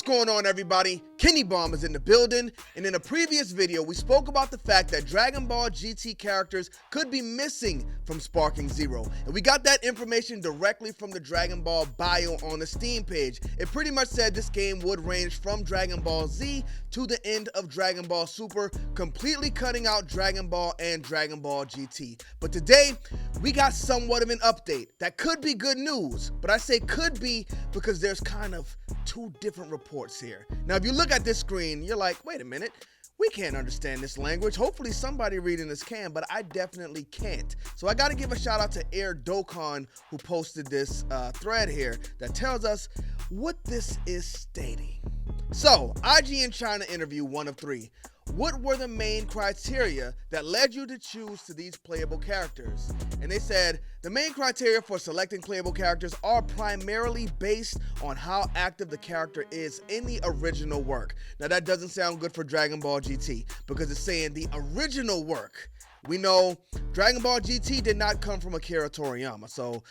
going on, everybody? Kennybomb is in the building, and in a previous video we spoke about the fact that Dragon Ball GT characters could be missing from Sparking Zero, and we got that information directly from the Dragon Ball bio on the Steam page. It pretty much said this game would range from Dragon Ball Z to the end of Dragon Ball Super, completely cutting out Dragon Ball and Dragon Ball GT. But today we got somewhat of an update that could be good news, but I say could be because there's kind of two different reports here. Now, if you look at this screen, you're like, wait a minute, we can't understand this language. Hopefully somebody reading this can, but I definitely can't. So I got to give a shout out to Air Dokkan, who posted this thread here that tells us what this is stating. So, IGN China interview 1 of 3. What were the main criteria that led you to choose to these playable characters? And they said, the main criteria for selecting playable characters are primarily based on how active the character is in the original work. Now that doesn't sound good for Dragon Ball GT because it's saying the original work. We know Dragon Ball GT did not come from Akira Toriyama, so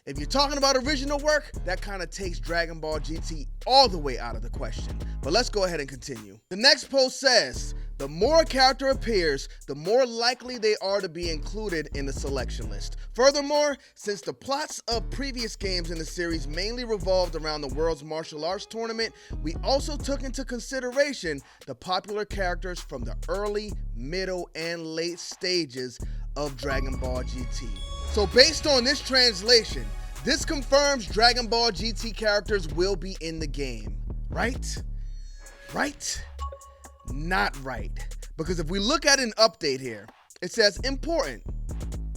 if you're talking about original work, that kind of takes Dragon Ball GT all the way out of the question. But let's go ahead and continue. The next post says, the more a character appears, the more likely they are to be included in the selection list. Furthermore, since the plots of previous games in the series mainly revolved around the World's Martial Arts Tournament, we also took into consideration the popular characters from the early, middle, and late stages of Dragon Ball GT. So based on this translation, this confirms Dragon Ball GT characters will be in the game. Right? Right? Not right. Because if we look at an update here, it says important.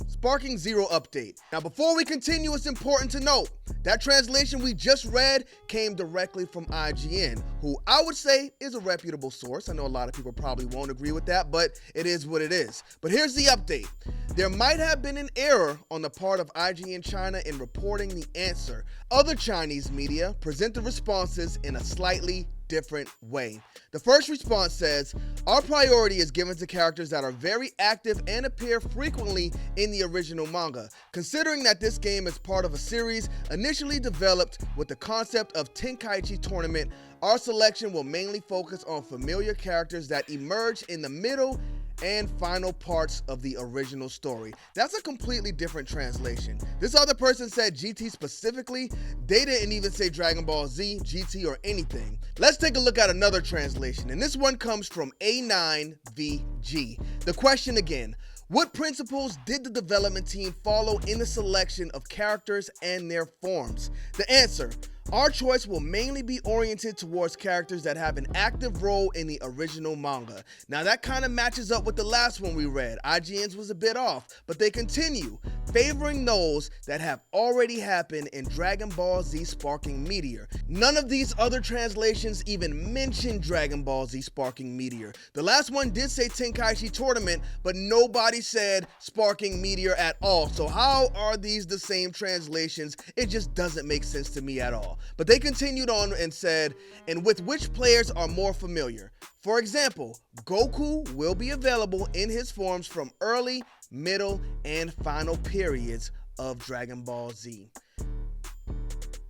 Sparking Zero update. Now before we continue, it's important to note that translation we just read came directly from IGN, who I would say is a reputable source. I know a lot of people probably won't agree with that, but it is what it is. But here's the update. There might have been an error on the part of IGN China in reporting the answer. Other Chinese media present the responses in a slightly different way. The first response says, our priority is given to characters that are very active and appear frequently in the original manga. Considering that this game is part of a series initially developed with the concept of Tenkaichi Tournament, our selection will mainly focus on familiar characters that emerge in the middle and final parts of the original story. That's a completely different translation. This other person said GT specifically. They didn't even say Dragon Ball Z, GT, or anything. Let's take a look at another translation, and this one comes from A9VG. The question again, what principles did the development team follow in the selection of characters and their forms? The answer, our choice will mainly be oriented towards characters that have an active role in the original manga. Now that kind of matches up with the last one we read. IGN's was a bit off, but they continue, favoring those that have already happened in Dragon Ball Z Sparking Meteor. None of these other translations even mention Dragon Ball Z Sparking Meteor. The last one did say Tenkaichi Tournament, but nobody said Sparking Meteor at all. So how are these the same translations? It just doesn't make sense to me at all. But they continued on and said, and with which players are more familiar. For example, Goku will be available in his forms from early, middle, and final periods of Dragon Ball Z.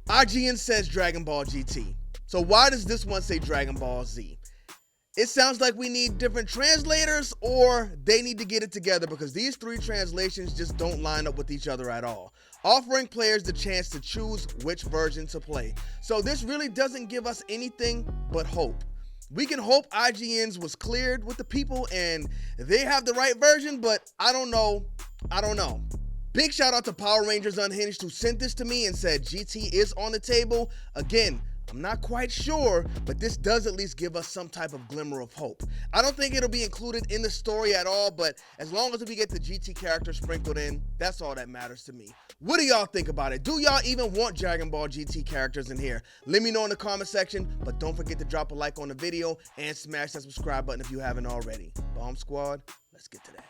IGN says Dragon Ball GT. So why does this one say Dragon Ball Z? It sounds like we need different translators, or they need to get it together because these three translations just don't line up with each other at all, offering players the chance to choose which version to play. So this really doesn't give us anything but hope. We can hope IGN's was cleared with the people and they have the right version, but I don't know. Big shout out to Power Rangers Unhinged, who sent this to me and said GT is on the table. Again, I'm not quite sure, but this does at least give us some type of glimmer of hope. I don't think it'll be included in the story at all, but as long as we get the GT characters sprinkled in, that's all that matters to me. What do y'all think about it? Do y'all even want Dragon Ball GT characters in here? Let me know in the comment section, but don't forget to drop a like on the video and smash that subscribe button if you haven't already. Bomb Squad, let's get to that.